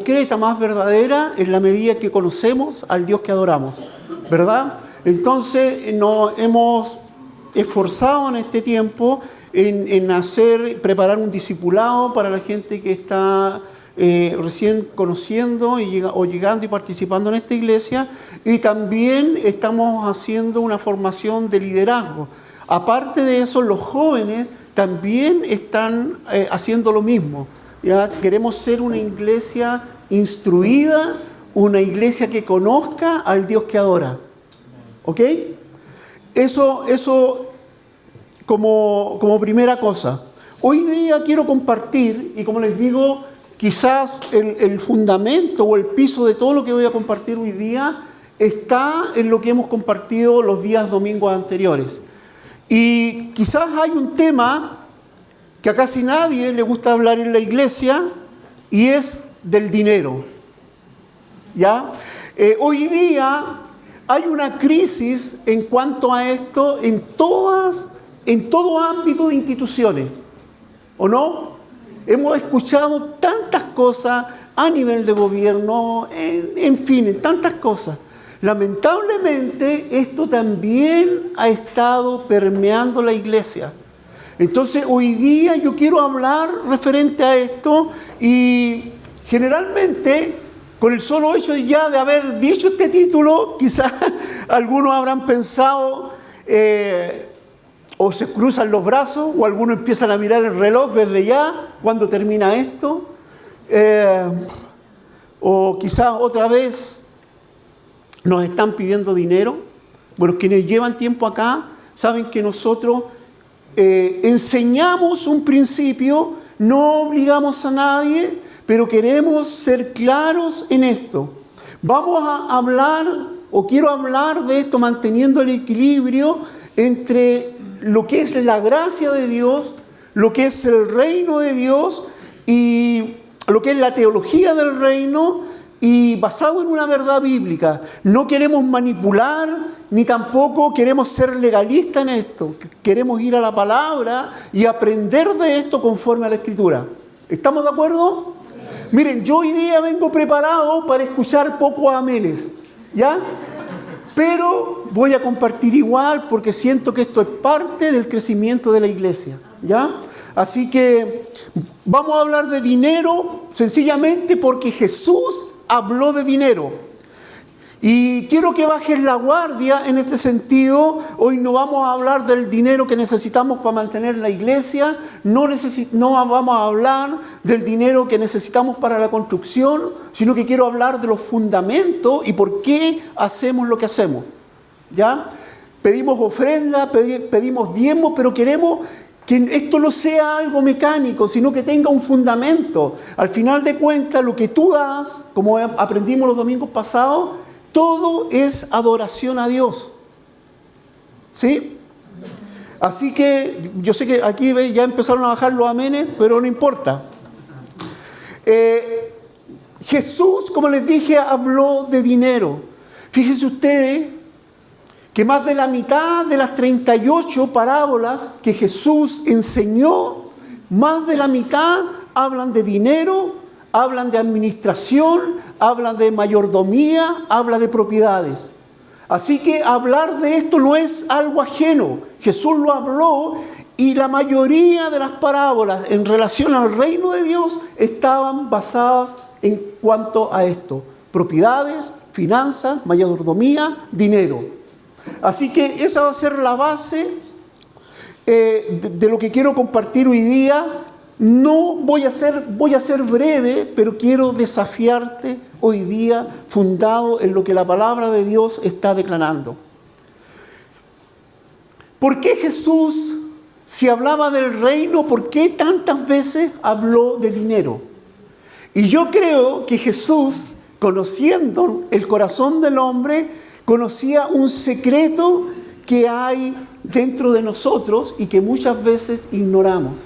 concreta, más verdadera, en la medida que conocemos al Dios que adoramos, ¿verdad? Entonces nos hemos esforzado en este tiempo en preparar un discipulado para la gente que está recién conociendo o llegando y participando en esta iglesia, y también estamos haciendo una formación de liderazgo. Aparte de eso, los jóvenes también están haciendo lo mismo. ¿Ya? Queremos ser una iglesia instruida, una iglesia que conozca al Dios que adora. ¿Ok? Eso como primera cosa. Hoy día quiero compartir, y como les digo, quizás el fundamento o el piso de todo lo que voy a compartir hoy día está en lo que hemos compartido los días domingos anteriores. Y quizás hay un tema que a casi nadie le gusta hablar en la iglesia, y es del dinero. ¿Ya? Hoy día hay una crisis en cuanto a esto en todo ámbito de instituciones, ¿o no? Hemos escuchado tantas cosas a nivel de gobierno, en fin, en tantas cosas. Lamentablemente, esto también ha estado permeando la iglesia. Entonces, hoy día yo quiero hablar referente a esto, y generalmente, con el solo hecho ya de haber dicho este título, quizás algunos habrán pensado, o se cruzan los brazos, o algunos empiezan a mirar el reloj desde ya, cuando termina esto, o quizás otra vez nos están pidiendo dinero. Bueno, quienes llevan tiempo acá saben que nosotros enseñamos un principio, no obligamos a nadie, pero queremos ser claros en esto. Vamos a hablar, o quiero hablar de esto, manteniendo el equilibrio entre lo que es la gracia de Dios, lo que es el reino de Dios y lo que es la teología del reino, y basado en una verdad bíblica. No queremos manipular, ni tampoco queremos ser legalistas en esto. Queremos ir a la palabra y aprender de esto conforme a la Escritura. ¿Estamos de acuerdo? Sí. Miren, yo hoy día vengo preparado para escuchar pocos amenes, ¿ya? Pero voy a compartir igual, porque siento que esto es parte del crecimiento de la iglesia, ¿ya? Así que vamos a hablar de dinero sencillamente porque Jesús habló de dinero. Y quiero que bajes la guardia en este sentido. Hoy no vamos a hablar del dinero que necesitamos para mantener la iglesia, no vamos a hablar del dinero que necesitamos para la construcción, sino que quiero hablar de los fundamentos y por qué hacemos lo que hacemos. ¿Ya? Pedimos ofrenda, pedimos diezmos, pero queremos que esto no sea algo mecánico, sino que tenga un fundamento. Al final de cuentas, lo que tú das, como aprendimos los domingos pasados, todo es adoración a Dios. ¿Sí? Así que yo sé que aquí ya empezaron a bajar los amenes, pero no importa. Jesús, como les dije, habló de dinero. Fíjense ustedes que más de la mitad de las 38 parábolas que Jesús enseñó, más de la mitad hablan de dinero, hablan de administración, hablan de mayordomía, hablan de propiedades. Así que hablar de esto no es algo ajeno. Jesús lo habló, y la mayoría de las parábolas en relación al reino de Dios estaban basadas en cuanto a esto: propiedades, finanzas, mayordomía, dinero. Así que esa va a ser la base de lo que quiero compartir hoy día. No voy a ser breve, pero quiero desafiarte hoy día, fundado en lo que la palabra de Dios está declarando. ¿Por qué Jesús, si hablaba del reino, por qué tantas veces habló de dinero? Y yo creo que Jesús, conociendo el corazón del hombre, conocía un secreto que hay dentro de nosotros y que muchas veces ignoramos.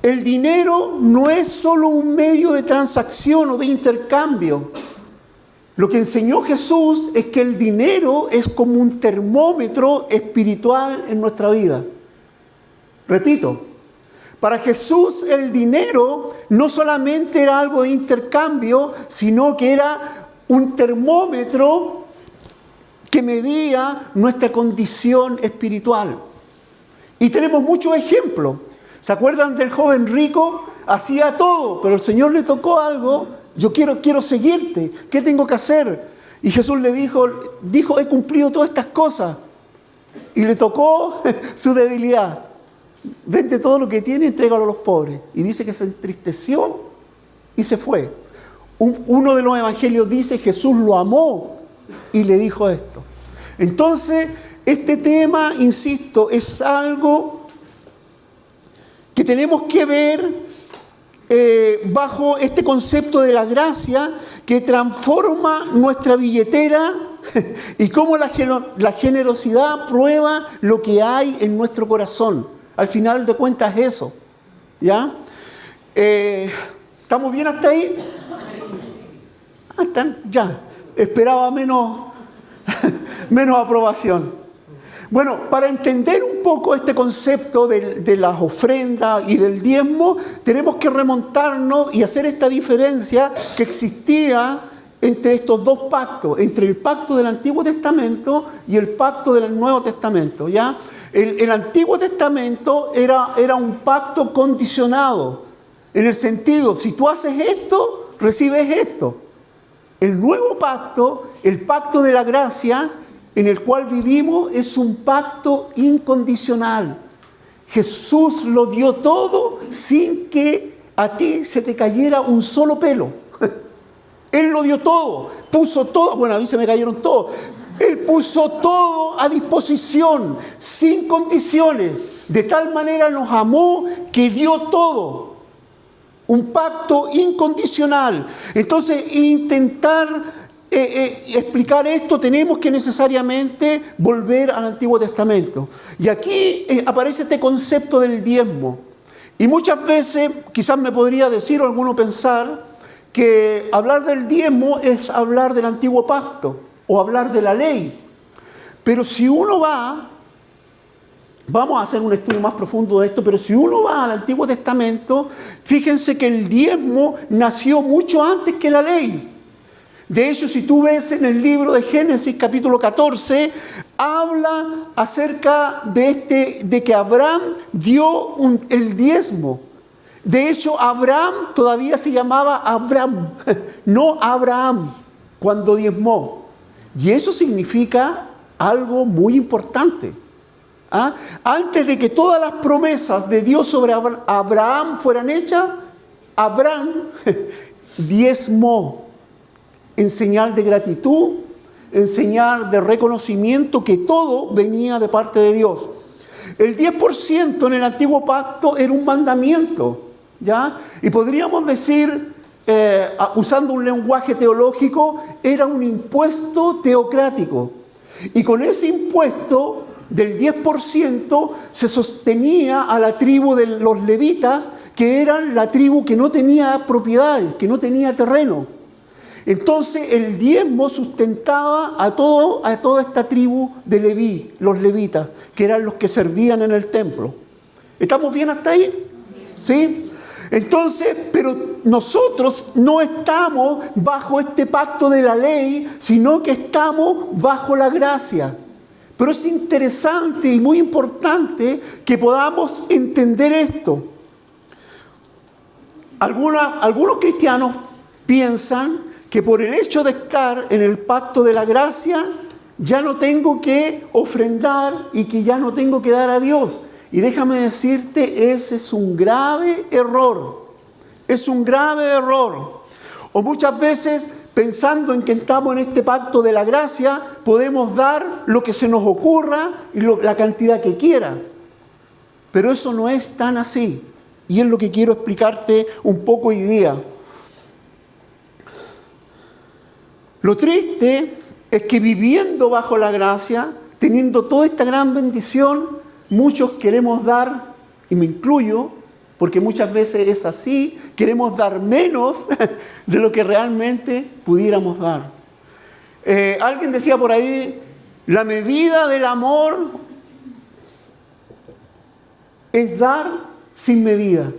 El dinero no es solo un medio de transacción o de intercambio. Lo que enseñó Jesús es que el dinero es como un termómetro espiritual en nuestra vida. Repito, Para Jesús el dinero no solamente era algo de intercambio, sino que era un termómetro que medía nuestra condición espiritual. Y tenemos muchos ejemplos. ¿Se acuerdan del joven rico? Hacía todo, pero el Señor le tocó algo. Yo quiero seguirte. ¿Qué tengo que hacer? Y Jesús le dijo, he cumplido todas estas cosas. Y le tocó su debilidad. Vende todo lo que tiene y entrégalo a los pobres. Y dice que se entristeció y se fue. Uno de los evangelios dice, Jesús lo amó y le dijo esto. Entonces, este tema, insisto, es algo que tenemos que ver bajo este concepto de la gracia que transforma nuestra billetera y cómo la generosidad prueba lo que hay en nuestro corazón. Al final de cuentas eso, ¿ya? ¿Estamos bien hasta ahí? Ya. Esperaba menos aprobación. Bueno, para entender un poco este concepto de las ofrendas y del diezmo, tenemos que remontarnos y hacer esta diferencia que existía entre estos dos pactos, entre el pacto del Antiguo Testamento y el pacto del Nuevo Testamento, ¿ya? El Antiguo Testamento era un pacto condicionado, en el sentido, si tú haces esto, recibes esto. El nuevo pacto, el pacto de la gracia, en el cual vivimos, es un pacto incondicional. Jesús lo dio todo sin que a ti se te cayera un solo pelo. Él lo dio todo, puso todo, bueno, a mí se me cayeron todos. Él puso todo a disposición, sin condiciones. De tal manera nos amó que dio todo. Un pacto incondicional. Entonces, intentar explicar esto, tenemos que necesariamente volver al Antiguo Testamento. Y aquí aparece este concepto del diezmo. Y muchas veces, quizás me podría decir o alguno pensar, que hablar del diezmo es hablar del Antiguo Pacto o hablar de la ley. Pero si uno vamos a hacer un estudio más profundo de esto, pero si uno va al Antiguo Testamento, fíjense que el diezmo nació mucho antes que la ley. De hecho, si tú ves en el libro de Génesis, capítulo 14, habla acerca de que Abraham dio el diezmo. De hecho, Abraham todavía se llamaba Abram, no Abraham, cuando diezmó. Y eso significa algo muy importante. Antes de que todas las promesas de Dios sobre Abraham fueran hechas, Abraham diezmó en señal de gratitud, en señal de reconocimiento que todo venía de parte de Dios. El 10% en el Antiguo Pacto era un mandamiento, ¿ya? Y podríamos decir, usando un lenguaje teológico, era un impuesto teocrático. Y con ese impuesto del 10% se sostenía a la tribu de los levitas, que eran la tribu que no tenía propiedades, que no tenía terreno. Entonces el diezmo sustentaba a toda esta tribu de Leví, los levitas, que eran los que servían en el templo. ¿Estamos bien hasta ahí? ¿Sí? Entonces, pero nosotros no estamos bajo este pacto de la ley, sino que estamos bajo la gracia. Pero es interesante y muy importante que podamos entender esto. Algunos cristianos piensan que por el hecho de estar en el pacto de la gracia, ya no tengo que ofrendar y que ya no tengo que dar a Dios. Y déjame decirte, ese es un grave error. Es un grave error. O muchas veces, pensando en que estamos en este pacto de la gracia, podemos dar lo que se nos ocurra y la cantidad que quiera. Pero eso no es tan así. Y es lo que quiero explicarte un poco hoy día. Lo triste es que viviendo bajo la gracia, teniendo toda esta gran bendición, muchos queremos dar, y me incluyo, porque muchas veces es así, queremos dar menos de lo que realmente pudiéramos dar. Alguien decía por ahí, la medida del amor es dar sin medida.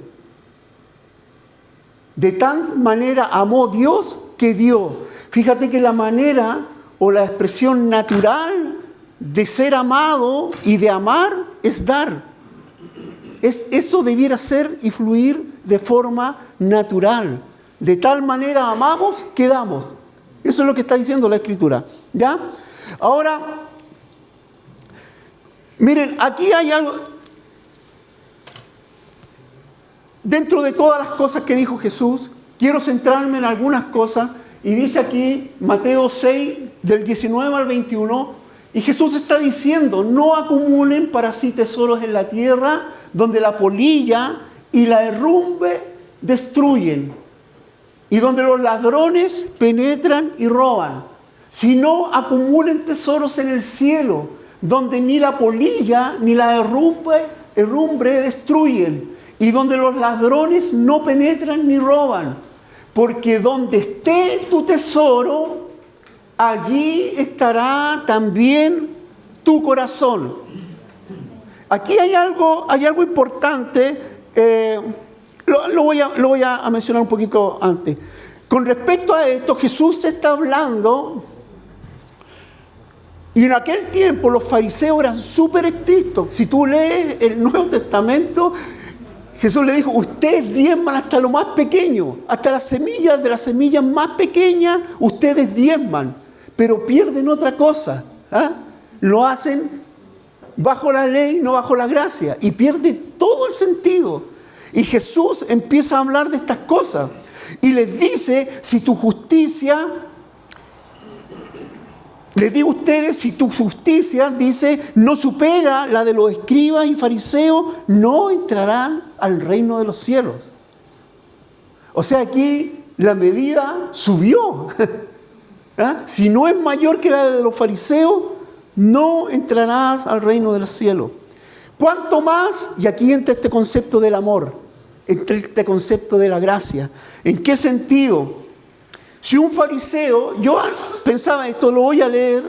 De tal manera amó Dios que dio. Fíjate que la manera o la expresión natural de ser amado y de amar es dar. Eso debiera ser y fluir de forma natural. De tal manera amamos que damos. Eso es lo que está diciendo la Escritura. ¿Ya? Ahora, miren, aquí hay algo. Dentro de todas las cosas que dijo Jesús, quiero centrarme en algunas cosas. Y dice aquí, Mateo 6, del 19 al 21, y Jesús está diciendo, no acumulen para sí tesoros en la tierra, donde la polilla y la herrumbre destruyen, y donde los ladrones penetran y roban. Sino acumulen tesoros en el cielo, donde ni la polilla ni la herrumbre destruyen, y donde los ladrones no penetran ni roban. Porque donde esté tu tesoro, allí estará también tu corazón. Aquí hay algo importante, lo voy a mencionar un poquito antes. Con respecto a esto, Jesús está hablando, y en aquel tiempo los fariseos eran súper estrictos. Si tú lees el Nuevo Testamento, Jesús le dijo, ustedes diezman hasta lo más pequeño, hasta las semillas, de las semillas más pequeñas, ustedes diezman, pero pierden otra cosa. Lo hacen bajo la ley, no bajo la gracia, y pierde todo el sentido. Y Jesús empieza a hablar de estas cosas, y les dice, si tu justicia, les digo a ustedes, si tu justicia, dice, no supera la de los escribas y fariseos, no entrarán al reino de los cielos. O sea, aquí la medida subió. Si no es mayor que la de los fariseos, no entrarás al reino de los cielos. ¿Cuánto más? Y aquí entra este concepto del amor, entra este concepto de la gracia. ¿En qué sentido? Si un fariseo, yo pensaba esto, lo voy a leer,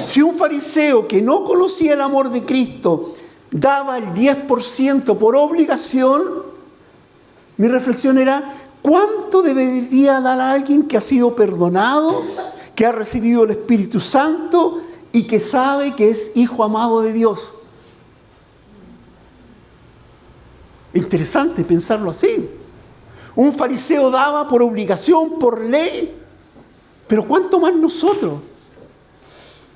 si un fariseo que no conocía el amor de Cristo daba el 10% por obligación, mi reflexión era, ¿cuánto debería dar a alguien que ha sido perdonado, que ha recibido el Espíritu Santo y que sabe que es hijo amado de Dios? Interesante pensarlo así. Un fariseo daba por obligación, por ley, pero ¿cuánto más nosotros?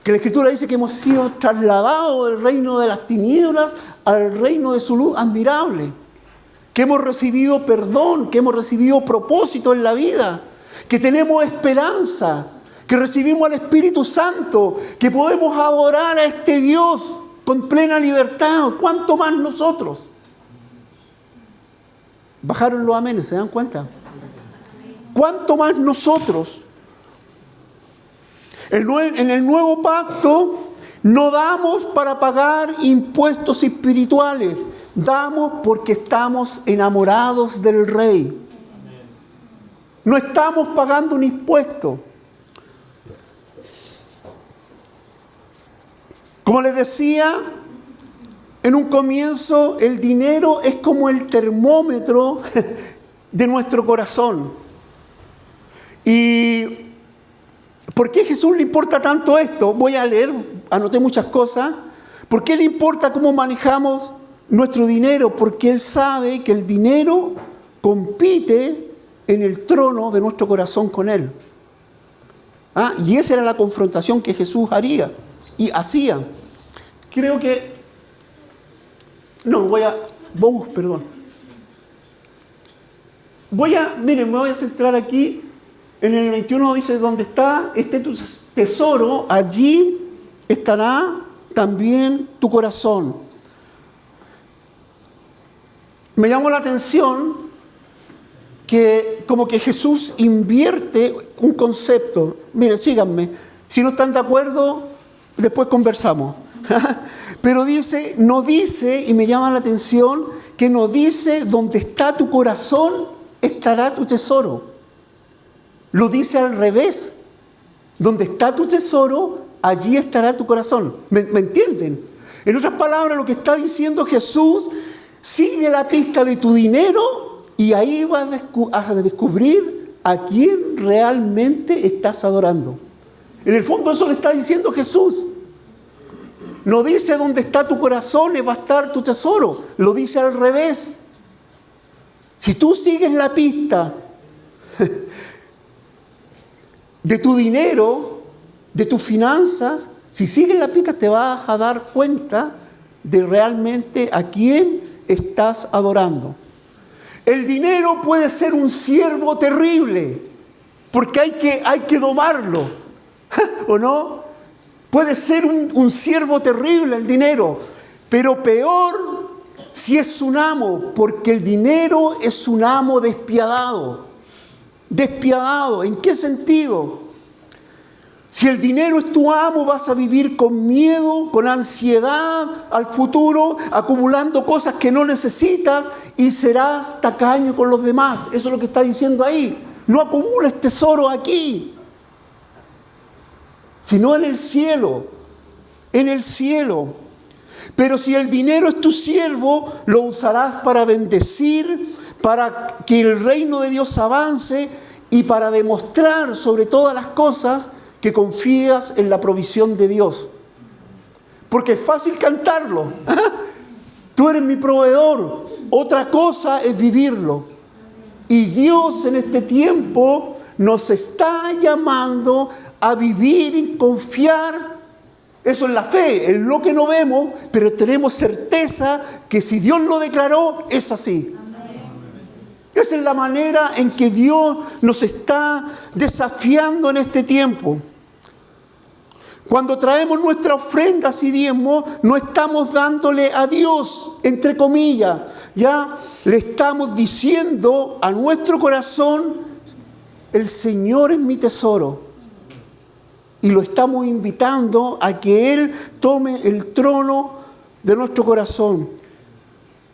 Que la Escritura dice que hemos sido trasladados del reino de las tinieblas al reino de su luz admirable. Que hemos recibido perdón, que hemos recibido propósito en la vida, que tenemos esperanza, que recibimos al Espíritu Santo, que podemos adorar a este Dios con plena libertad. ¿Cuánto más nosotros? Bajaron los amenes, ¿se dan cuenta? ¿Cuánto más nosotros? En el nuevo pacto no damos para pagar impuestos espirituales, damos porque estamos enamorados del Rey. No estamos pagando un impuesto. Como les decía, en un comienzo, el dinero es como el termómetro de nuestro corazón. ¿Y por qué a Jesús le importa tanto esto? Voy a leer, anoté muchas cosas. ¿Por qué le importa cómo manejamos nuestro dinero? Porque Él sabe que el dinero compite en el trono de nuestro corazón con Él. Y esa era la confrontación que Jesús haría y hacía. Creo que... Miren, me voy a centrar aquí. En el 21 dice, donde esté tu tesoro, allí estará también tu corazón. Me llamó la atención que como que Jesús invierte un concepto. Miren, síganme. Si no están de acuerdo, después conversamos. Pero no dice, y me llama la atención, que no dice, donde está tu corazón, estará tu tesoro. Lo dice al revés. Donde está tu tesoro, allí estará tu corazón. ¿Me entienden? En otras palabras, lo que está diciendo Jesús, Sigue la pista de tu dinero y ahí vas a descubrir a quién realmente estás adorando. En el fondo eso le está diciendo Jesús. No dice dónde está tu corazón, va a estar tu tesoro. Lo dice al revés. Si tú sigues la pista de tu dinero, de tus finanzas, si sigues la pista te vas a dar cuenta de realmente a quién estás adorando. El dinero puede ser un siervo terrible, porque hay que domarlo, ¿o no? Puede ser un siervo terrible el dinero, pero peor si es un amo, porque el dinero es un amo despiadado. Despiadado, ¿en qué sentido? Si el dinero es tu amo, vas a vivir con miedo, con ansiedad al futuro, acumulando cosas que no necesitas y serás tacaño con los demás. Eso es lo que está diciendo ahí. No acumules tesoro aquí, sino en el cielo. En el cielo. Pero si el dinero es tu siervo, lo usarás para bendecir, para que el reino de Dios avance y para demostrar sobre todas las cosas que confías en la provisión de Dios. Porque es fácil cantarlo. Tú eres mi proveedor. Otra cosa es vivirlo. Y Dios en este tiempo nos está llamando a vivir y confiar. Eso es la fe, es lo que no vemos, pero tenemos certeza que si Dios lo declaró, es así. Esa es la manera en que Dios nos está desafiando en este tiempo. Cuando traemos nuestras ofrendas y diezmos, no estamos dándole a Dios, entre comillas. Ya le estamos diciendo a nuestro corazón, el Señor es mi tesoro. Y lo estamos invitando a que Él tome el trono de nuestro corazón.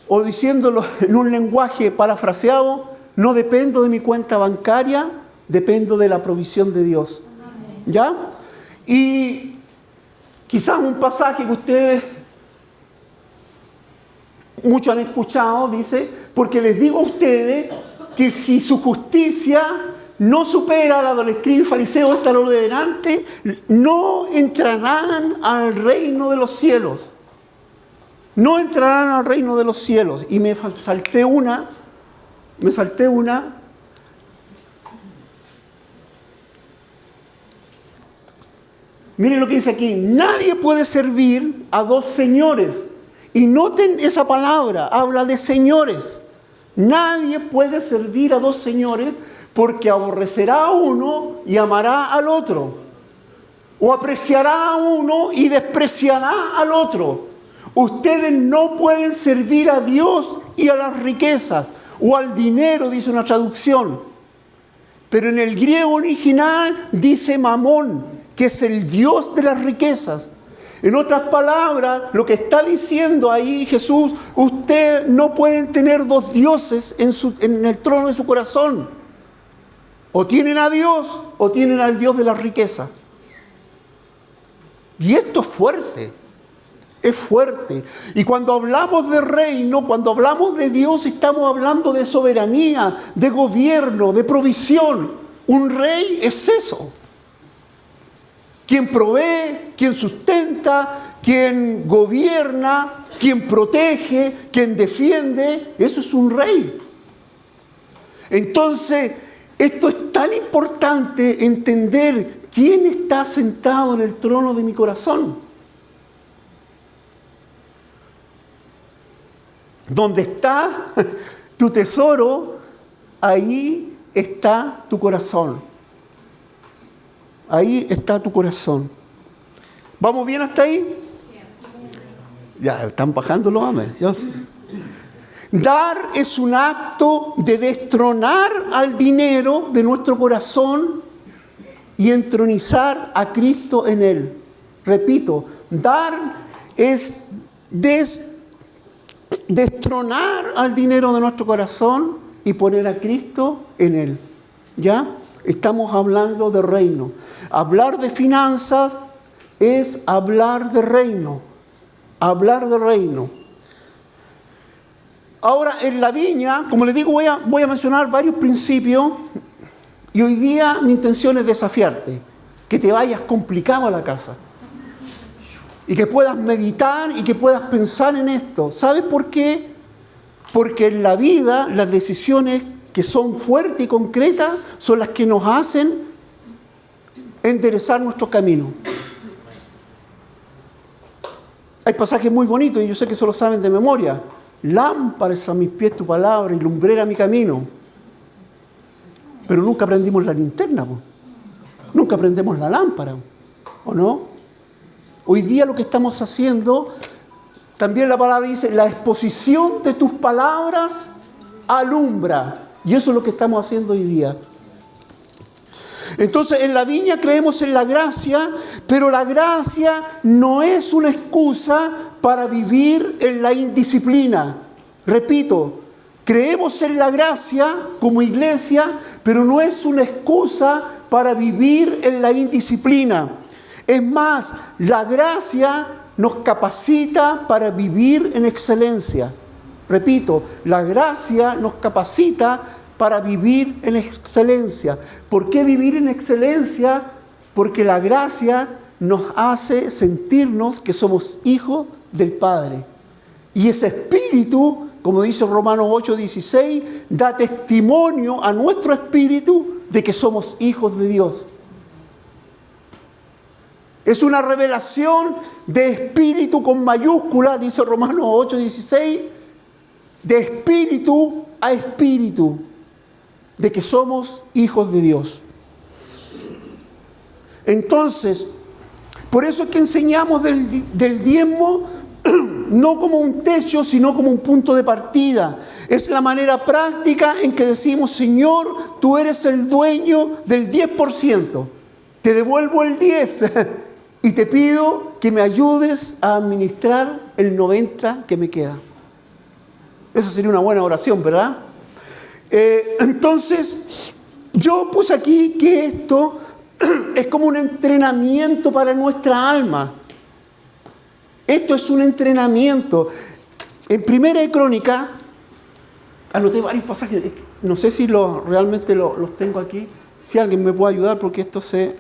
O diciéndolo en un lenguaje parafraseado, no dependo de mi cuenta bancaria, dependo de la provisión de Dios. ¿Ya? Y quizás un pasaje que ustedes muchos han escuchado, dice, porque les digo a ustedes que si su justicia no supera a la de los escribas y fariseos, hasta lo de delante, no entrarán al reino de los cielos. No entrarán al reino de los cielos. Y me salté una. Miren lo que dice aquí. Nadie puede servir a dos señores. Y noten esa palabra, habla de señores. Nadie puede servir a dos señores porque aborrecerá a uno y amará al otro. O apreciará a uno y despreciará al otro. Ustedes no pueden servir a Dios y a las riquezas. O al dinero, dice una traducción. Pero en el griego original dice mamón, que es el Dios de las riquezas. En otras palabras, lo que está diciendo ahí Jesús, ustedes no pueden tener dos dioses en el trono de su corazón. O tienen a Dios o tienen al Dios de la riqueza. Y esto es fuerte. Es fuerte. Y cuando hablamos de reino, cuando hablamos de Dios, estamos hablando de soberanía, de gobierno, de provisión. Un rey es eso. Quien provee, quien sustenta, quien gobierna, quien protege, quien defiende. Eso es un rey. Entonces, esto es tan importante entender quién está sentado en el trono de mi corazón. Donde está tu tesoro, ahí está tu corazón. Ahí está tu corazón. ¿Vamos bien hasta ahí? Ya, están bajando los amen. Dar es un acto de destronar al dinero de nuestro corazón y entronizar a Cristo en él. Repito, dar es destronar al dinero de nuestro corazón y poner a Cristo en él. ¿Ya? Estamos hablando de reino. Hablar de finanzas es hablar de reino. Hablar de reino. Ahora, en la viña, como les digo, voy a mencionar varios principios y hoy día mi intención es desafiarte, que te vayas complicado a la casa y que puedas meditar y que puedas pensar en esto. ¿Sabes por qué? Porque en la vida las decisiones que son fuertes y concretas son las que nos hacen enderezar nuestro camino. Hay pasajes muy bonitos y yo sé que eso lo saben de memoria. Lámpara es a mis pies tu palabra y lumbrera mi camino. Pero nunca prendimos la linterna, ¿no? Nunca prendemos la lámpara, ¿o no? Hoy día lo que estamos haciendo, también la palabra dice, la exposición de tus palabras alumbra. Y eso es lo que estamos haciendo hoy día. Entonces, en la viña creemos en la gracia, pero la gracia no es una excusa para vivir en la indisciplina. Repito, creemos en la gracia como iglesia, pero no es una excusa para vivir en la indisciplina. Es más, la gracia nos capacita para vivir en excelencia. Repito, la gracia nos capacita para vivir en excelencia. ¿Por qué vivir en excelencia? Porque la gracia nos hace sentirnos que somos hijos del Padre. Y ese espíritu, como dice Romanos 8:16, da testimonio a nuestro espíritu de que somos hijos de Dios. Es una revelación de espíritu con mayúscula, dice Romanos 8:16, de espíritu a espíritu, de que somos hijos de Dios. Entonces, por eso es que enseñamos del diezmo no como un techo, sino como un punto de partida. Es la manera práctica en que decimos, Señor, tú eres el dueño del 10%. Te devuelvo el 10% y te pido que me ayudes a administrar el 90% que me queda. Esa sería una buena oración, ¿verdad? Entonces, yo puse aquí que esto es como un entrenamiento para nuestra alma. Esto es un entrenamiento. En Primera de Crónicas, anoté varios pasajes, no sé si realmente los tengo aquí, si alguien me puede ayudar porque esto se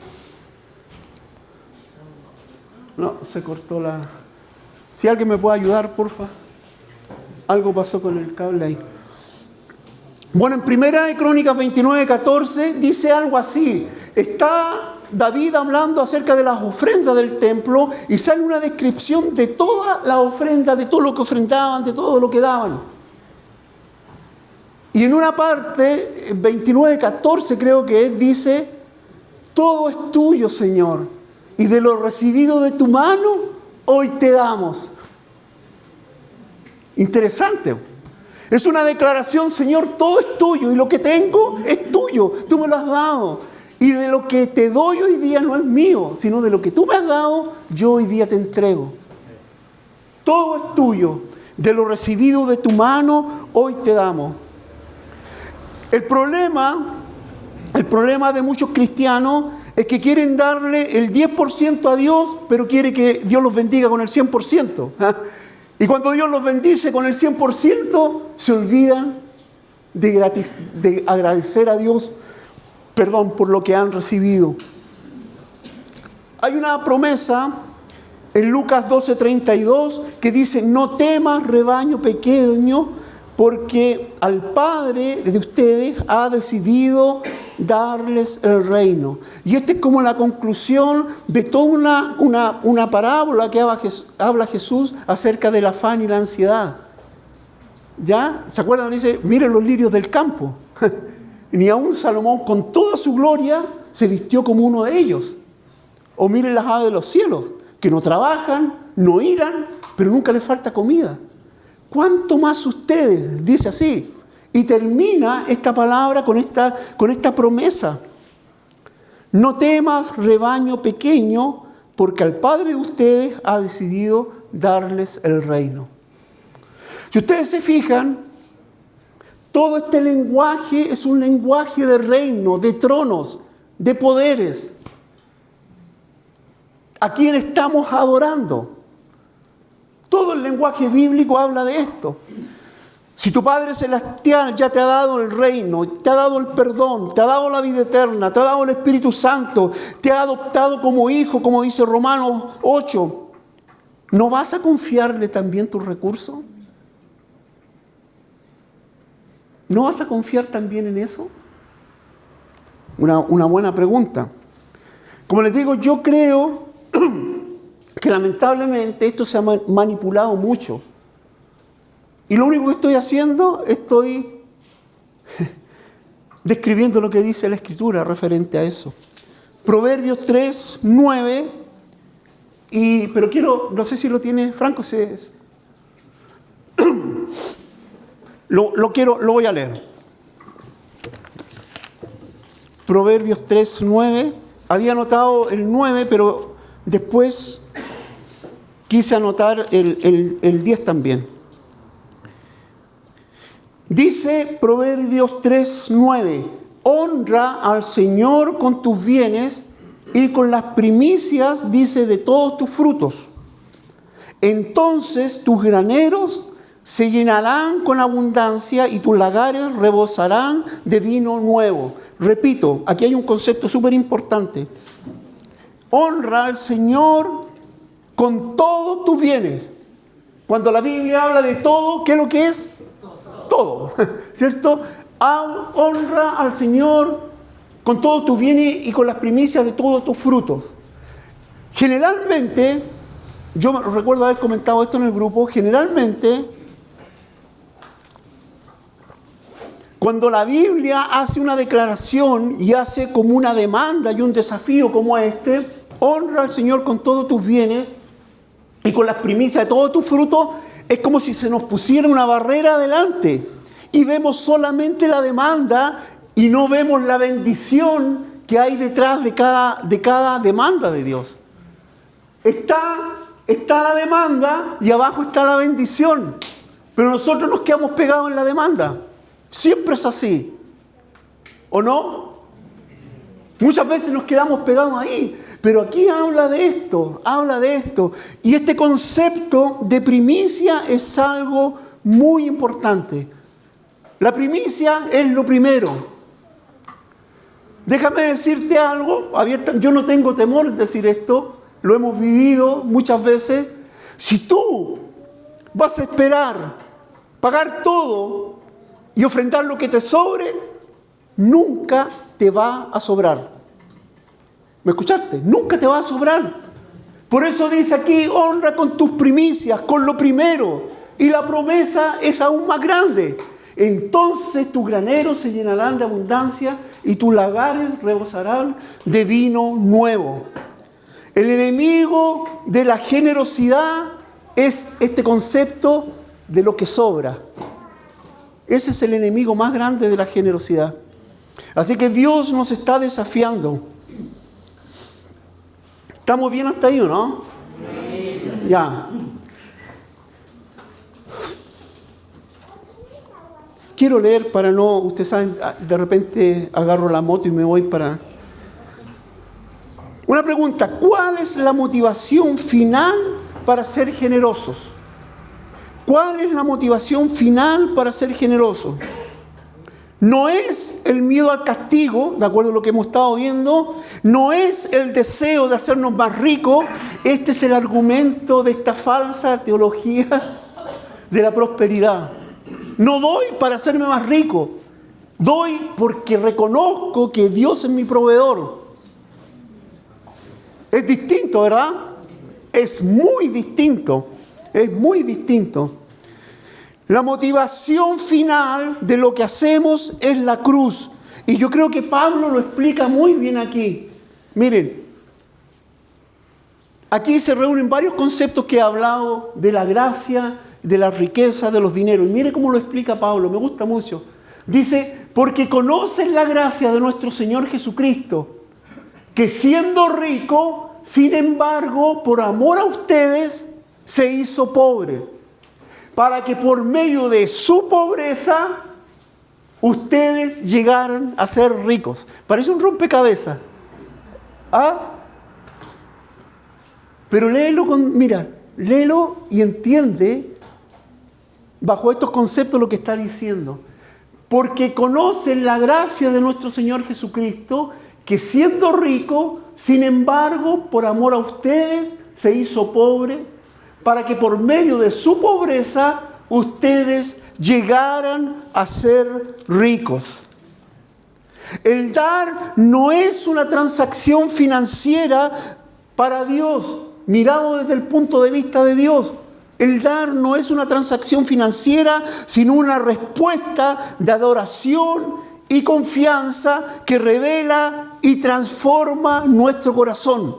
cortó la... Si alguien me puede ayudar, porfa. Algo pasó con el cable ahí. Bueno, en Primera de Crónicas 29:14 dice algo así. Está David hablando acerca de las ofrendas del templo y sale una descripción de todas las ofrendas, de todo lo que ofrendaban, de todo lo que daban. Y en una parte, 29:14 creo que es, dice, todo es tuyo, Señor, y de lo recibido de tu mano, hoy te damos. Interesante. Es una declaración, Señor, todo es tuyo y lo que tengo es tuyo, tú me lo has dado. Y de lo que te doy hoy día no es mío, sino de lo que tú me has dado, yo hoy día te entrego. Todo es tuyo, de lo recibido de tu mano, hoy te damos. El problema de muchos cristianos es que quieren darle el 10% a Dios, pero quiere que Dios los bendiga con el 100%. Y cuando Dios los bendice con el 100%, se olvidan de agradecer a Dios, por lo que han recibido. Hay una promesa en Lucas 12:32 que dice, no temas, rebaño pequeño, porque al Padre de ustedes ha decidido darles el reino. Y esta es como la conclusión de toda una parábola que habla Jesús acerca del afán y la ansiedad. ¿Ya? ¿Se acuerdan? Dice, miren los lirios del campo. Ni aun Salomón con toda su gloria se vistió como uno de ellos. O miren las aves de los cielos, que no trabajan, no hilan, pero nunca les falta comida. ¿Cuánto más ustedes? Dice así. Y termina esta palabra con esta promesa. No temas, rebaño pequeño, porque al Padre de ustedes ha decidido darles el reino. Si ustedes se fijan, todo este lenguaje es un lenguaje de reino, de tronos, de poderes. ¿A quién estamos adorando? Todo el lenguaje bíblico habla de esto. Si tu Padre Celestial ya te ha dado el reino, te ha dado el perdón, te ha dado la vida eterna, te ha dado el Espíritu Santo, te ha adoptado como hijo, como dice Romanos 8, ¿no vas a confiarle también tus recursos? ¿No vas a confiar también en eso? Una buena pregunta. Como les digo, yo creo que lamentablemente esto se ha manipulado mucho. Y lo único que estoy haciendo, estoy describiendo lo que dice la Escritura referente a eso. Proverbios 3, 9. Pero quiero, no sé si lo tiene Franco, lo voy a leer. Proverbios 3, 9. Había anotado el 9, pero después quise anotar el 10 también. Dice Proverbios 3, 9. Honra al Señor con tus bienes y con las primicias, dice, de todos tus frutos. Entonces tus graneros se llenarán con abundancia y tus lagares rebosarán de vino nuevo. Repito, aquí hay un concepto súper importante. Honra al Señor con todos tus bienes. Cuando la Biblia habla de todo, ¿qué es lo que es? Todo, ¿cierto? Honra al Señor con todos tus bienes y con las primicias de todos tus frutos. Generalmente, yo recuerdo haber comentado esto en el grupo, generalmente, cuando la Biblia hace una declaración y hace como una demanda y un desafío como este, honra al Señor con todos tus bienes y con las primicias de todos tus frutos, es como si se nos pusiera una barrera adelante y vemos solamente la demanda y no vemos la bendición que hay detrás de cada demanda de Dios. Está la demanda y abajo está la bendición, pero nosotros nos quedamos pegados en la demanda. Siempre es así, ¿o no? Muchas veces nos quedamos pegados ahí. Pero aquí habla de esto. Y este concepto de primicia es algo muy importante. La primicia es lo primero. Déjame decirte algo, yo no tengo temor en decir esto, lo hemos vivido muchas veces. Si tú vas a esperar, pagar todo y ofrendar lo que te sobre, nunca te va a sobrar. ¿Me escuchaste? Nunca te va a sobrar. Por eso dice aquí, honra con tus primicias, con lo primero. Y la promesa es aún más grande. Entonces tus graneros se llenarán de abundancia y tus lagares rebosarán de vino nuevo. El enemigo de la generosidad es este concepto de lo que sobra. Ese es el enemigo más grande de la generosidad. Así que Dios nos está desafiando. ¿Estamos bien hasta ahí o no? Sí. Ya. Quiero leer para no, ustedes saben, de repente agarro la moto y me voy para... Una pregunta, ¿cuál es la motivación final para ser generosos? ¿Cuál es la motivación final para ser generosos? No es el miedo al castigo, de acuerdo a lo que hemos estado viendo, no es el deseo de hacernos más ricos. Este es el argumento de esta falsa teología de la prosperidad. No doy para hacerme más rico, doy porque reconozco que Dios es mi proveedor. Es distinto, ¿verdad? Es muy distinto. La motivación final de lo que hacemos es la cruz. Y yo creo que Pablo lo explica muy bien aquí. Miren, aquí se reúnen varios conceptos que he hablado de la gracia, de la riqueza, de los dineros. Y mire cómo lo explica Pablo, me gusta mucho. Dice, porque conocen la gracia de nuestro Señor Jesucristo, que siendo rico, sin embargo, por amor a ustedes, se hizo pobre, para que por medio de su pobreza ustedes llegaran a ser ricos. Parece un rompecabezas. ¿Ah? Pero léelo y entiende bajo estos conceptos lo que está diciendo. Porque conocen la gracia de nuestro Señor Jesucristo, que siendo rico, sin embargo, por amor a ustedes, se hizo pobre, para que por medio de su pobreza, ustedes llegaran a ser ricos. El dar no es una transacción financiera para Dios, mirado desde el punto de vista de Dios. El dar no es una transacción financiera, sino una respuesta de adoración y confianza que revela y transforma nuestro corazón.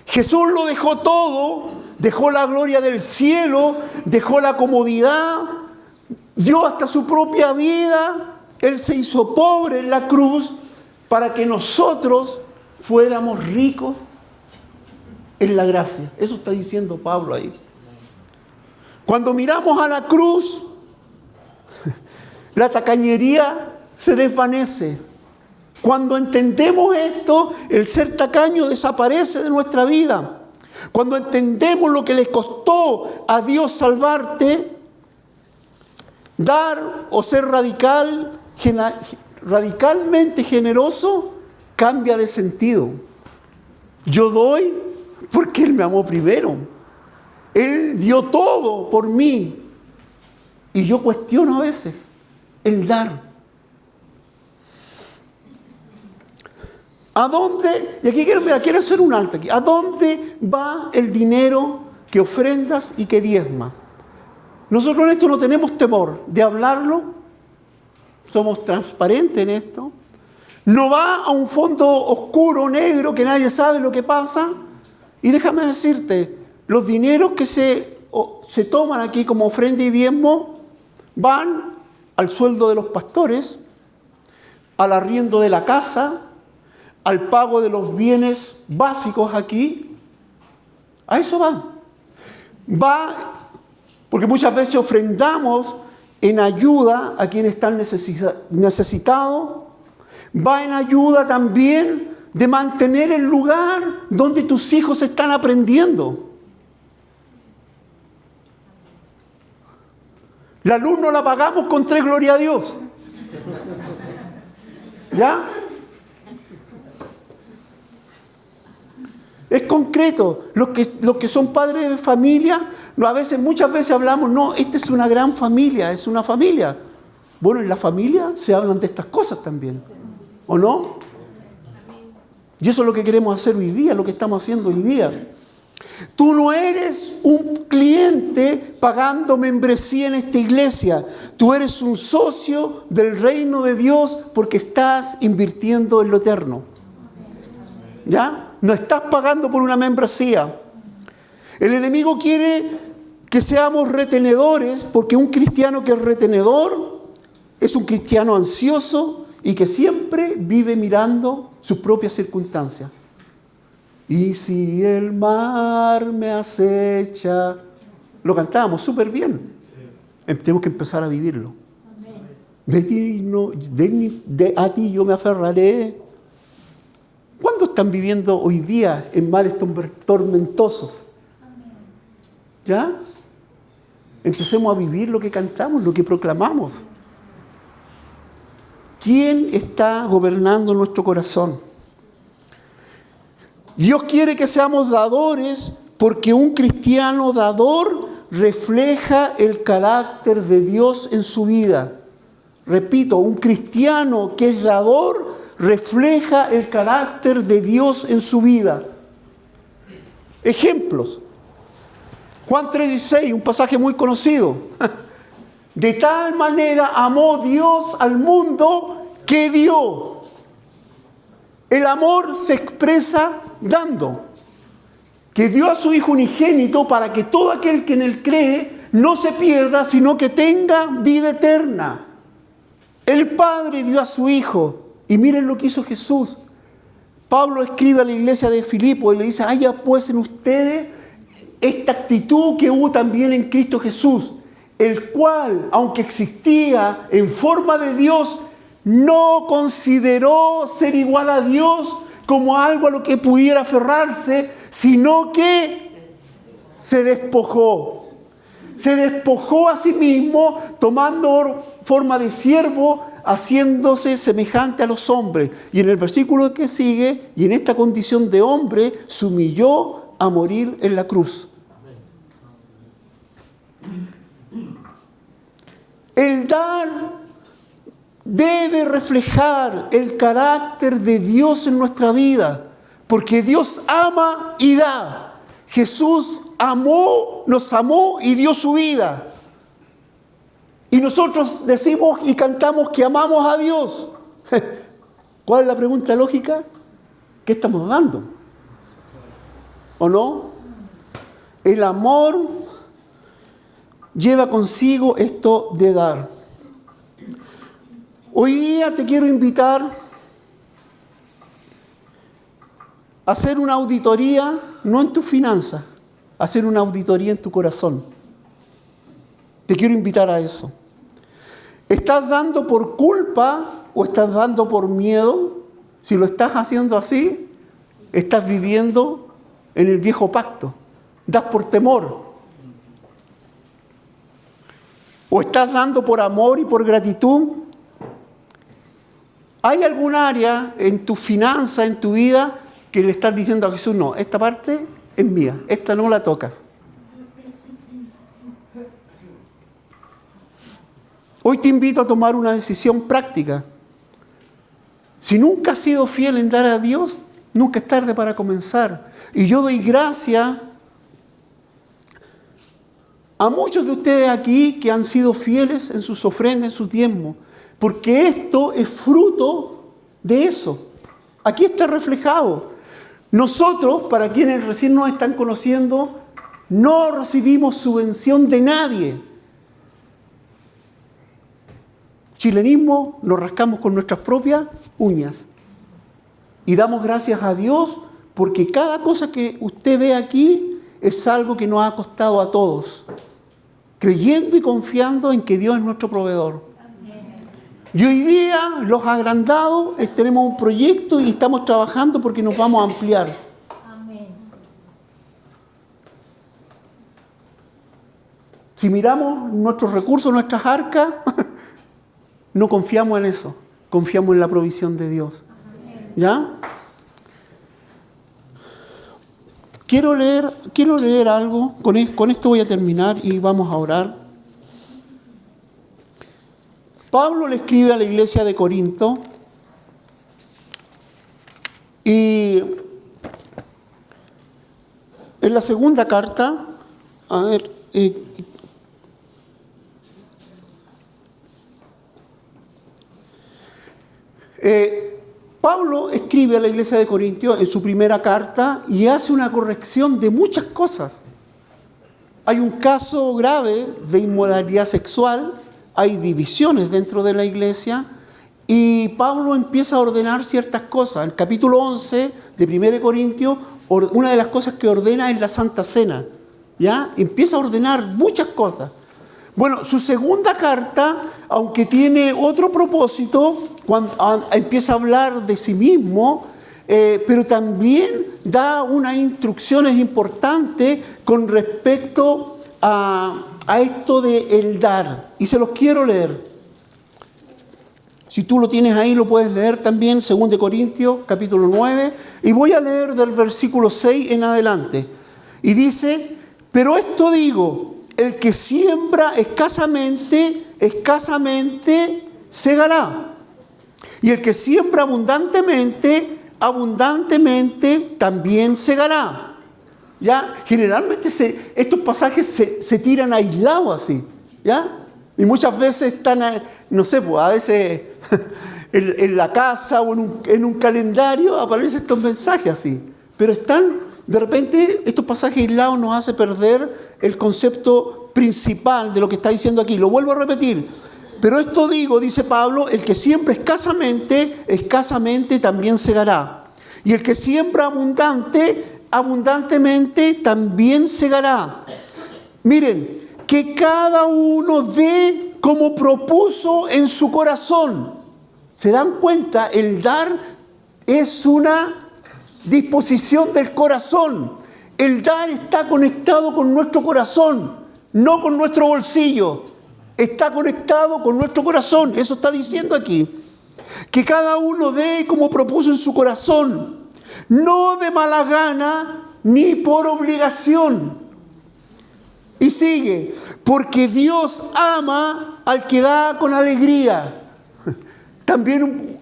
Jesús lo dejó todo, dejó la gloria del cielo, dejó la comodidad, dio hasta su propia vida. Él se hizo pobre en la cruz para que nosotros fuéramos ricos en la gracia. Eso está diciendo Pablo ahí. Cuando miramos a la cruz, la tacañería se desvanece. Cuando entendemos esto, el ser tacaño desaparece de nuestra vida. Cuando entendemos lo que le costó a Dios salvarte, dar o ser radicalmente generoso cambia de sentido. Yo doy porque Él me amó primero. Él dio todo por mí. Y yo cuestiono a veces el dar. ¿A dónde? Y aquí quiero hacer un alto aquí. ¿A dónde va el dinero que ofrendas y que diezmas? Nosotros en esto no tenemos temor de hablarlo. Somos transparentes en esto. No va a un fondo oscuro, negro, que nadie sabe lo que pasa. Y déjame decirte, los dineros que se toman aquí como ofrenda y diezmo van al sueldo de los pastores, al arriendo de la casa, al pago de los bienes básicos aquí. A eso va. Va porque muchas veces ofrendamos en ayuda a quienes están necesitados. Va en ayuda también de mantener el lugar donde tus hijos están aprendiendo. La luz no la pagamos con 3 gloria a Dios. ¿Ya? Es concreto. Los que son padres de familia, muchas veces hablamos, no, esta es una gran familia, es una familia. Bueno, en la familia se hablan de estas cosas también. ¿O no? Y eso es lo que queremos hacer hoy día, lo que estamos haciendo hoy día. Tú no eres un cliente pagando membresía en esta iglesia. Tú eres un socio del reino de Dios porque estás invirtiendo en lo eterno. ¿Ya? No estás pagando por una membresía. El enemigo quiere que seamos retenedores, porque un cristiano que es retenedor es un cristiano ansioso y que siempre vive mirando sus propias circunstancias. Y si el mar me acecha, lo cantábamos súper bien. Sí. Tenemos que empezar a vivirlo. A ti yo me aferraré. ¿Cuántos están viviendo hoy día en mares tormentosos? ¿Ya? Empecemos a vivir lo que cantamos, lo que proclamamos. ¿Quién está gobernando nuestro corazón? Dios quiere que seamos dadores porque un cristiano dador refleja el carácter de Dios en su vida. Repito, un cristiano que es dador refleja el carácter de Dios en su vida. Ejemplos. Juan 3:16, un pasaje muy conocido. De tal manera amó Dios al mundo que dio. El amor se expresa dando. Que dio a su Hijo unigénito para que todo aquel que en Él cree no se pierda, sino que tenga vida eterna. El Padre dio a su Hijo. Y miren lo que hizo Jesús. Pablo escribe a la iglesia de Filipo y le dice, haya pues en ustedes esta actitud que hubo también en Cristo Jesús, el cual, aunque existía en forma de Dios, no consideró ser igual a Dios como algo a lo que pudiera aferrarse, sino que se despojó. se despojó a sí mismo, tomando forma de siervo, haciéndose semejante a los hombres. Y en el versículo que sigue, y en esta condición de hombre, se humilló a morir en la cruz. El dar debe reflejar el carácter de Dios en nuestra vida, porque Dios ama y da. Jesús nos amó y dio su vida. Y nosotros decimos y cantamos que amamos a Dios. ¿Cuál es la pregunta lógica? ¿Qué estamos dando? ¿O no? El amor lleva consigo esto de dar. Hoy día te quiero invitar a hacer una auditoría, no en tus finanzas, a hacer una auditoría en tu corazón. Te quiero invitar a eso. ¿Estás dando por culpa o estás dando por miedo? Si lo estás haciendo así, estás viviendo en el viejo pacto. Das por temor. ¿O estás dando por amor y por gratitud? ¿Hay algún área en tu finanza, en tu vida, que le estás diciendo a Jesús, no, esta parte es mía, esta no la tocas? Hoy te invito a tomar una decisión práctica. Si nunca has sido fiel en dar a Dios, nunca es tarde para comenzar. Y yo doy gracias a muchos de ustedes aquí que han sido fieles en sus ofrendas, en sus diezmos, porque esto es fruto de eso. Aquí está reflejado. Nosotros, para quienes recién nos están conociendo, no recibimos subvención de nadie. Chilenismo, nos rascamos con nuestras propias uñas. Y damos gracias a Dios porque cada cosa que usted ve aquí es algo que nos ha costado a todos, creyendo y confiando en que Dios es nuestro proveedor. Y hoy día, los agrandados, tenemos un proyecto y estamos trabajando porque nos vamos a ampliar. Amén. Si miramos nuestros recursos, nuestras arcas, no confiamos en eso, confiamos en la provisión de Dios. ¿Ya? Quiero leer algo, con esto voy a terminar y vamos a orar. Pablo le escribe a la iglesia de Corinto y en la segunda carta, Pablo escribe a la iglesia de Corintios en su primera carta y hace una corrección de muchas cosas. Hay un caso grave de inmoralidad sexual, hay divisiones dentro de la iglesia y Pablo empieza a ordenar ciertas cosas. En el capítulo 11 de 1 Corintios, una de las cosas que ordena es la Santa Cena. ¿Ya? Empieza a ordenar muchas cosas. Bueno, su segunda carta, aunque tiene otro propósito, empieza a hablar de sí mismo, pero también da unas instrucciones importantes con respecto a esto de el dar. Y se los quiero leer. Si tú lo tienes ahí, lo puedes leer también, 2 Corintios, capítulo 9. Y voy a leer del versículo 6 en adelante. Y dice, pero esto digo, el que siembra escasamente, escasamente segará. Y el que siembra abundantemente, abundantemente también segará. ¿Ya? Generalmente estos pasajes se tiran aislados así. ¿Ya? Y muchas veces están, no sé, pues a veces en la casa o en un calendario aparecen estos mensajes así. Pero de repente, estos pasajes aislados nos hacen perder el concepto principal de lo que está diciendo aquí. Lo vuelvo a repetir. Pero esto digo, dice Pablo, el que siembra escasamente, escasamente también segará. Y el que siembra abundante, abundantemente también segará. Miren, que cada uno dé como propuso en su corazón. ¿Se dan cuenta? El dar es una disposición del corazón. El dar está conectado con nuestro corazón. no con nuestro bolsillo. Está conectado con nuestro corazón. Eso está diciendo aquí. Que cada uno dé como propuso en su corazón, no de mala gana ni por obligación. Y sigue, porque Dios ama al que da con alegría. También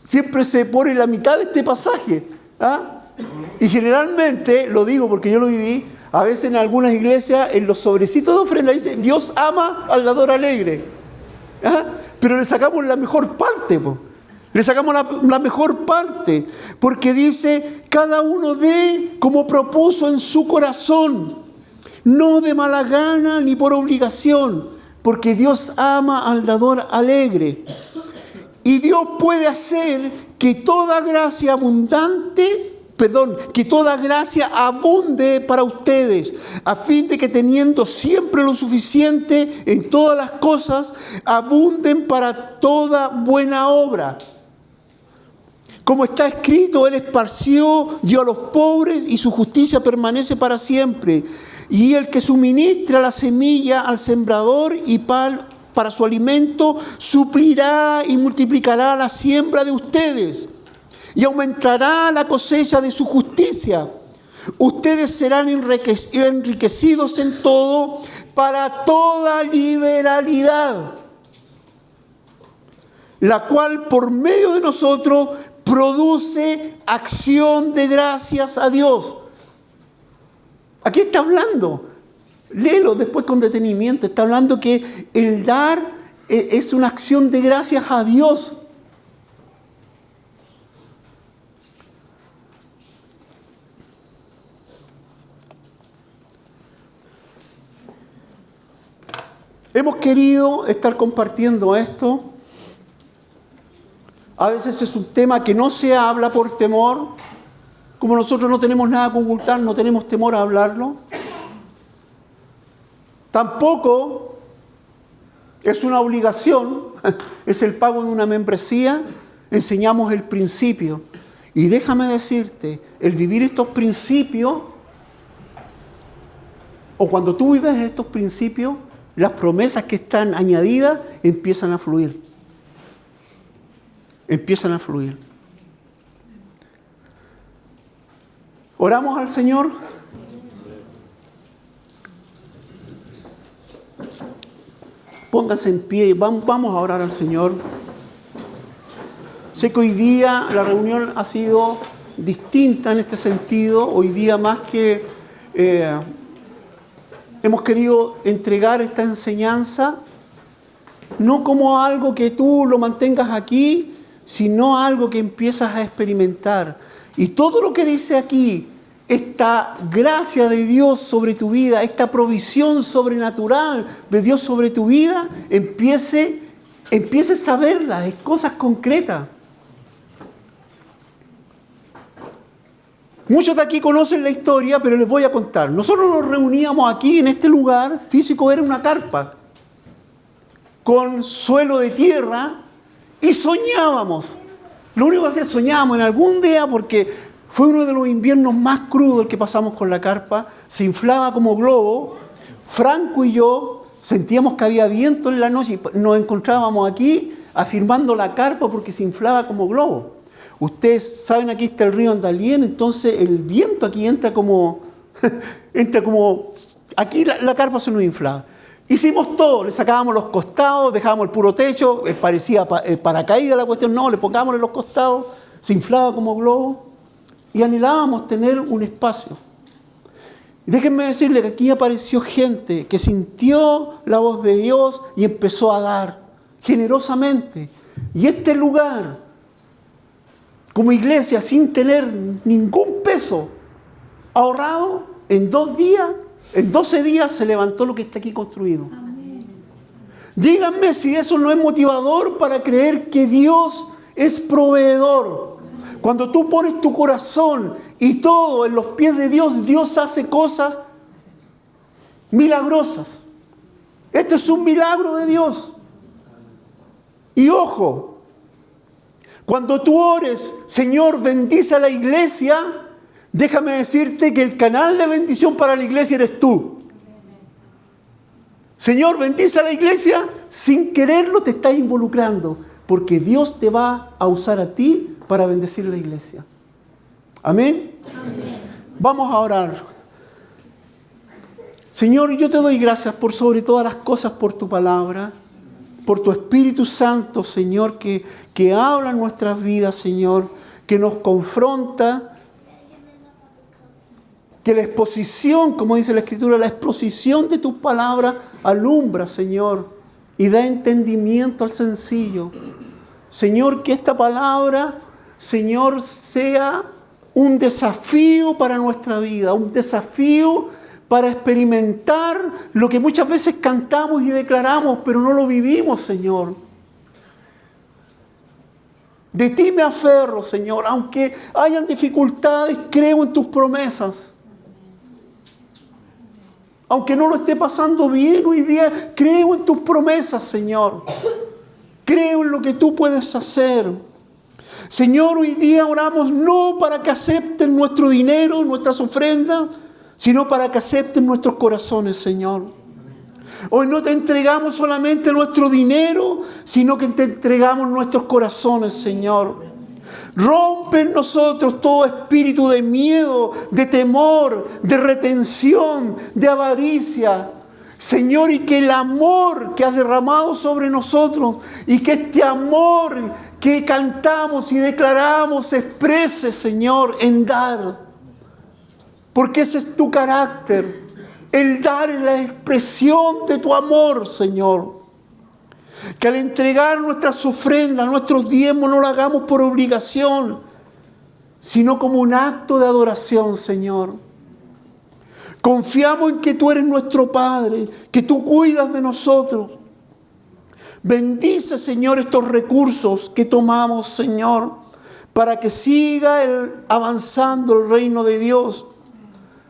siempre se pone en la mitad de este pasaje. Y generalmente, lo digo porque yo lo viví, a veces en algunas iglesias, en los sobrecitos de ofrenda dice, Dios ama al dador alegre. Pero le sacamos la mejor parte, le sacamos la mejor parte, porque dice, cada uno dé como propuso en su corazón, no de mala gana ni por obligación, porque Dios ama al dador alegre. Y Dios puede hacer que toda gracia abunde para ustedes, a fin de que teniendo siempre lo suficiente en todas las cosas, abunden para toda buena obra. Como está escrito, Él esparció, dio a los pobres y su justicia permanece para siempre. Y el que suministra la semilla al sembrador y pan para su alimento, suplirá y multiplicará la siembra de ustedes y aumentará la cosecha de su justicia. Ustedes serán enriquecidos en todo para toda liberalidad, la cual por medio de nosotros produce acción de gracias a Dios. Aquí está hablando, léelo después con detenimiento, está hablando que el dar es una acción de gracias a Dios. Hemos querido estar compartiendo esto. A veces es un tema que no se habla por temor. Como nosotros no tenemos nada que ocultar, no tenemos temor a hablarlo. Tampoco es una obligación, es el pago de una membresía. Enseñamos el principio. Y déjame decirte, el vivir estos principios, o cuando tú vives estos principios, las promesas que están añadidas empiezan a fluir. Empiezan a fluir. Oramos al Señor. Póngase en pie y vamos a orar al Señor. Sé que hoy día la reunión ha sido distinta en este sentido. Hoy día más que hemos querido entregar esta enseñanza, no como algo que tú lo mantengas aquí, sino algo que empiezas a experimentar. Y todo lo que dice aquí, esta gracia de Dios sobre tu vida, esta provisión sobrenatural de Dios sobre tu vida, empieces a verla, es cosas concretas. Muchos de aquí conocen la historia, pero les voy a contar. Nosotros nos reuníamos aquí en este lugar, físico era una carpa, con suelo de tierra, y soñábamos. Lo único que hacía, soñábamos en algún día, porque fue uno de los inviernos más crudos el que pasamos con la carpa, se inflaba como globo. Franco y yo sentíamos que había viento en la noche y nos encontrábamos aquí afirmando la carpa porque se inflaba como globo. Ustedes saben, aquí está el río Andalien, entonces el viento aquí entra como aquí la carpa se nos inflaba. Hicimos todo, le sacábamos los costados, dejábamos el puro techo, parecía paracaídas la cuestión, no, le pongámosle los costados, se inflaba como globo y anhelábamos tener un espacio. Y déjenme decirle que aquí apareció gente que sintió la voz de Dios y empezó a dar generosamente. Y este lugar, como iglesia, sin tener ningún peso ahorrado, en 2 días, en 12 días se levantó lo que está aquí construido. Amén. Díganme si eso no es motivador para creer que Dios es proveedor. Cuando tú pones tu corazón y todo en los pies de Dios, Dios hace cosas milagrosas. Esto es un milagro de Dios. Y ojo, cuando tú ores, Señor, bendice a la iglesia, déjame decirte que el canal de bendición para la iglesia eres tú. Señor, bendice a la iglesia. Sin quererlo te estás involucrando, porque Dios te va a usar a ti para bendecir a la iglesia. Amén. Amén. Vamos a orar. Señor, yo te doy gracias por sobre todas las cosas por tu palabra, por tu Espíritu Santo, Señor, que habla en nuestras vidas, Señor, que nos confronta, que la exposición, como dice la Escritura, la exposición de tus palabras alumbra, Señor, y da entendimiento al sencillo. Señor, que esta palabra, Señor, sea un desafío para nuestra vida, un desafío para experimentar lo que muchas veces cantamos y declaramos, pero no lo vivimos, Señor. De ti me aferro, Señor, aunque hayan dificultades, creo en tus promesas. Aunque no lo esté pasando bien hoy día, creo en tus promesas, Señor. Creo en lo que tú puedes hacer. Señor, hoy día oramos no para que acepten nuestro dinero, nuestras ofrendas, sino para que acepten nuestros corazones, Señor. Hoy no te entregamos solamente nuestro dinero, sino que te entregamos nuestros corazones, Señor. Rompe en nosotros todo espíritu de miedo, de temor, de retención, de avaricia. Señor, y que el amor que has derramado sobre nosotros y que este amor que cantamos y declaramos se exprese, Señor, en dar. Porque ese es tu carácter. El dar es la expresión de tu amor, Señor. Que al entregar nuestras ofrendas, nuestros diezmos, no lo hagamos por obligación, sino como un acto de adoración, Señor. Confiamos en que tú eres nuestro Padre, que tú cuidas de nosotros. Bendice, Señor, estos recursos que tomamos, Señor, para que siga avanzando el reino de Dios.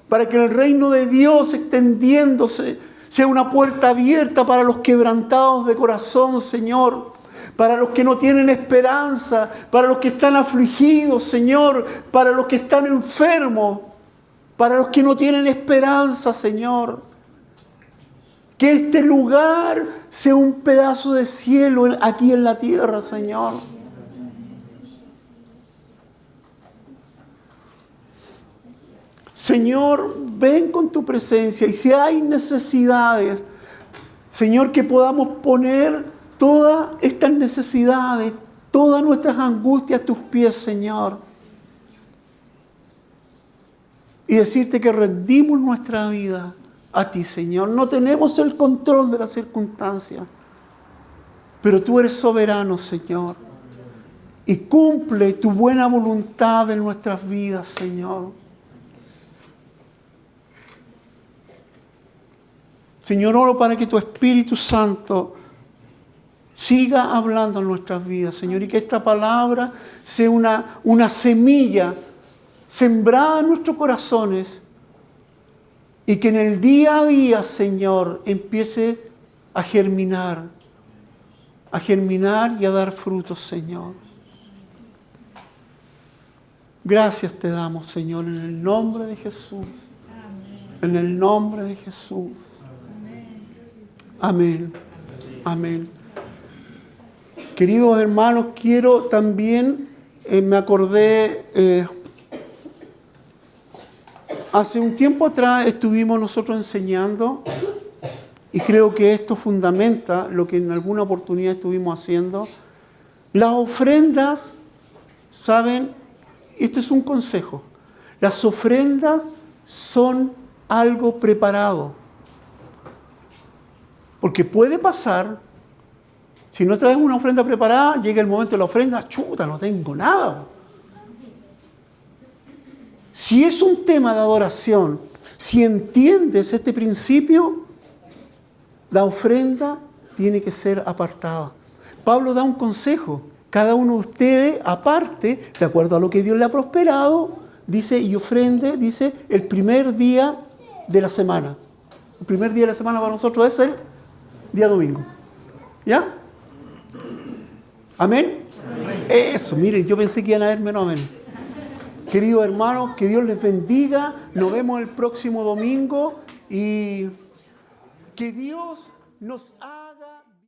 Para que el reino de Dios extendiéndose sea una puerta abierta para los quebrantados de corazón, Señor. Para los que no tienen esperanza, para los que están afligidos, Señor. Para los que están enfermos, para los que no tienen esperanza, Señor. Que este lugar sea un pedazo de cielo aquí en la tierra, Señor. Señor, ven con tu presencia y si hay necesidades, Señor, que podamos poner todas estas necesidades, todas nuestras angustias a tus pies, Señor. Y decirte que rendimos nuestra vida a ti, Señor. No tenemos el control de las circunstancias, pero tú eres soberano, Señor. Y cumple tu buena voluntad en nuestras vidas, Señor. Señor, oro para que tu Espíritu Santo siga hablando en nuestras vidas, Señor, y que esta palabra sea una semilla sembrada en nuestros corazones y que en el día a día, Señor, empiece a germinar y a dar frutos, Señor. Gracias te damos, Señor, en el nombre de Jesús. En el nombre de Jesús. Amén. Amén. Queridos hermanos, quiero también, me acordé, hace un tiempo atrás estuvimos nosotros enseñando, y creo que esto fundamenta lo que en alguna oportunidad estuvimos haciendo. Las ofrendas, ¿saben? Esto es un consejo. Las ofrendas son algo preparado. Porque puede pasar, si no traes una ofrenda preparada, llega el momento de la ofrenda, chuta, no tengo nada. Si es un tema de adoración, si entiendes este principio, la ofrenda tiene que ser apartada. Pablo da un consejo. Cada uno de ustedes, aparte, de acuerdo a lo que Dios le ha prosperado, dice, y ofrende, dice, el primer día de la semana. El primer día de la semana para nosotros es el día domingo. ¿Ya? ¿Amén? Amén. Eso, miren, yo pensé que iban a haber menos amén. Queridos hermanos, que Dios les bendiga. Nos vemos el próximo domingo y que Dios nos ha